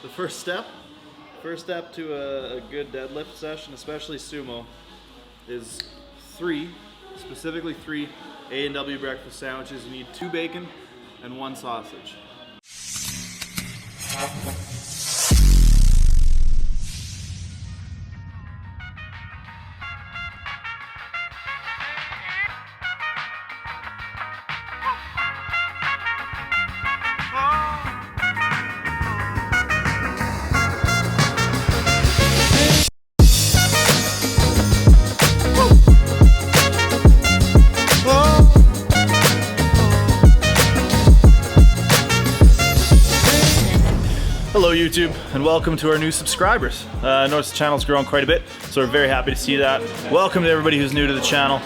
The first step to a good deadlift session, especially sumo, is specifically three A&W breakfast sandwiches. You need 2 bacon and 1 sausage. Hello YouTube, and welcome to our new subscribers. I noticed the channel's grown quite a bit, so we're very happy to see that. Welcome to everybody who's new to the channel.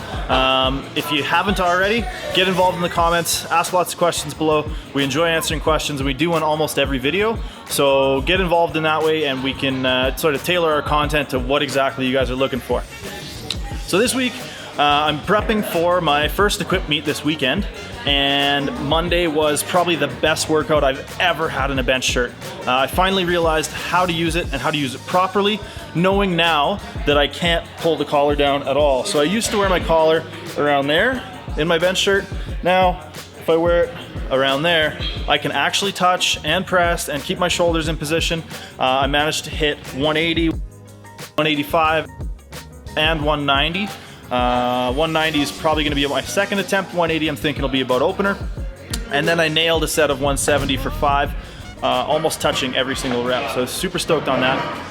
If you haven't already, get involved in the comments, ask lots of questions below. We enjoy answering questions, and we do on almost every video, so get involved in that way, and we can sort of tailor our content to what exactly you guys are looking for. So this week, I'm prepping for my first equip meet this weekend, and Monday was probably the best workout I've ever had in a bench shirt. I finally realized how to use it and how to use it properly, knowing now that I can't pull the collar down at all. So I used to wear my collar around there in my bench shirt. Now, if I wear it around there, I can actually touch and press and keep my shoulders in position. I managed to hit 180, 185, and 190. 190 is probably going to be my second attempt. 180 I'm thinking will be about opener. And then I nailed a set of 170 for 5, almost touching every single rep. So super stoked on that.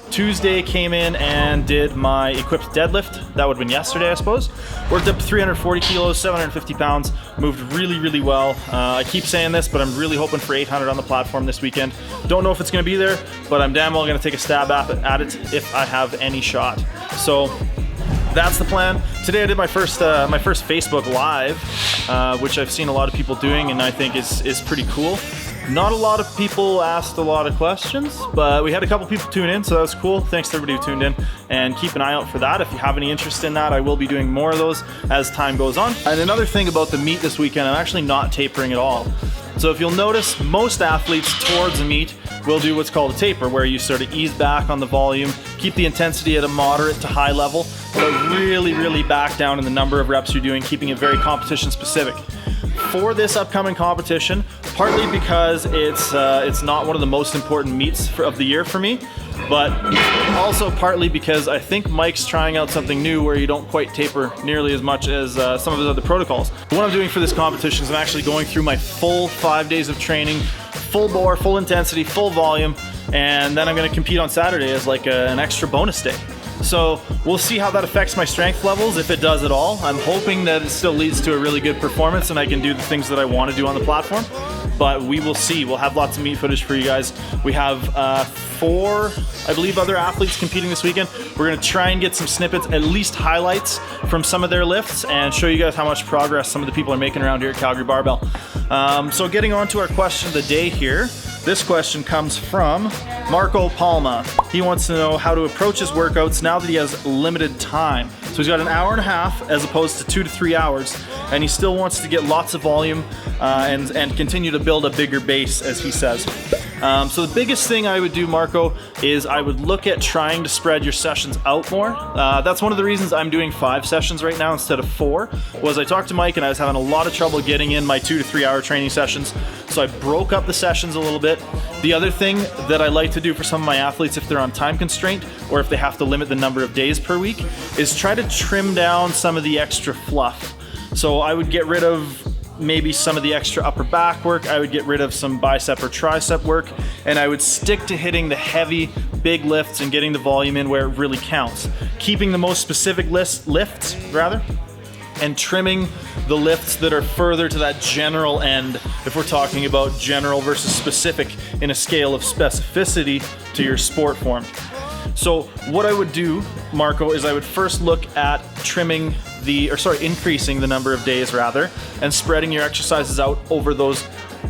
Tuesday came in and did my equipped deadlift. That would have been yesterday, I suppose. Worked up to 340 kilos, 750 pounds, moved really, really well. I keep saying this, but I'm really hoping for 800 on the platform this weekend. Don't know if it's gonna be there, but I'm damn well gonna take a stab at it if I have any shot. So that's the plan. Today I did my first Facebook Live, which I've seen a lot of people doing and I think is pretty cool. Not a lot of people asked a lot of questions, but we had a couple people tune in, so that was cool. Thanks to everybody who tuned in, and keep an eye out for that. If you have any interest in that, I will be doing more of those as time goes on. And another thing about the meet this weekend, I'm actually not tapering at all. So if you'll notice, most athletes towards a meet will do what's called a taper, where you sort of ease back on the volume, keep the intensity at a moderate to high level, but really, really back down in the number of reps you're doing, keeping it very competition specific. For this upcoming competition, partly because it's not one of the most important meets of the year for me, but also partly because I think Mike's trying out something new where you don't quite taper nearly as much as some of his other protocols. What I'm doing for this competition is I'm actually going through my full 5 days of training, full bore, full intensity, full volume, and then I'm going to compete on Saturday as like an extra bonus day. So we'll see how that affects my strength levels, if it does at all. I'm hoping that it still leads to a really good performance and I can do the things that I want to do on the platform, but we will see. We'll have lots of meet footage for you guys. We have 4, I believe, other athletes competing this weekend. We're going to try and get some snippets, at least highlights from some of their lifts, and show you guys how much progress some of the people are making around here at Calgary Barbell. So getting on to our question of the day here. This question comes from Marco Palma. He wants to know how to approach his workouts now that he has limited time. So he's got an hour and a half as opposed to 2 to 3 hours, and he still wants to get lots of volume and continue to build a bigger base, as he says. So the biggest thing I would do, Marco, is I would look at trying to spread your sessions out more. That's one of the reasons I'm doing 5 sessions right now instead of 4, was I talked to Mike and I was having a lot of trouble getting in my 2 to 3 hour training sessions. So I broke up the sessions a little bit. The other thing that I like to do for some of my athletes, if they're on time constraint or if they have to limit the number of days per week, is try to trim down some of the extra fluff. So I would get rid of maybe some of the extra upper back work, I would get rid of some bicep or tricep work, and I would stick to hitting the heavy, big lifts and getting the volume in where it really counts. Keeping the most specific lifts, and trimming the lifts that are further to that general end, if we're talking about general versus specific in a scale of specificity to your sport form. So what I would do, Marco, is I would first look at increasing the number of days rather, and spreading your exercises out over those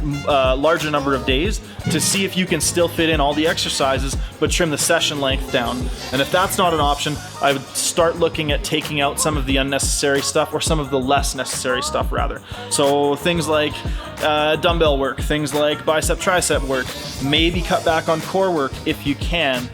larger number of days to see if you can still fit in all the exercises but trim the session length down. And if that's not an option, I would start looking at taking out some of the unnecessary stuff, or some of the less necessary stuff rather. So things like dumbbell work, things like bicep tricep work, maybe cut back on core work if you can,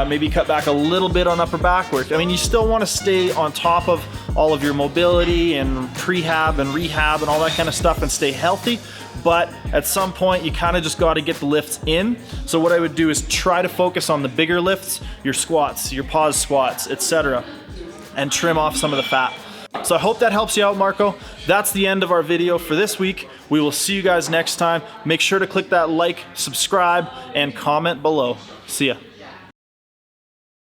maybe cut back a little bit on upper back work. I mean, you still want to stay on top of all of your mobility and prehab and rehab and all that kind of stuff and stay healthy, but at some point you kind of just got to get the lifts in. So what I would do is try to focus on the bigger lifts, your squats, your pause squats, etc., and trim off some of the fat. So I hope that helps you out, Marco. That's the end of our video for this week. We will see you guys next time. Make sure to click that like, subscribe, and comment below. See ya.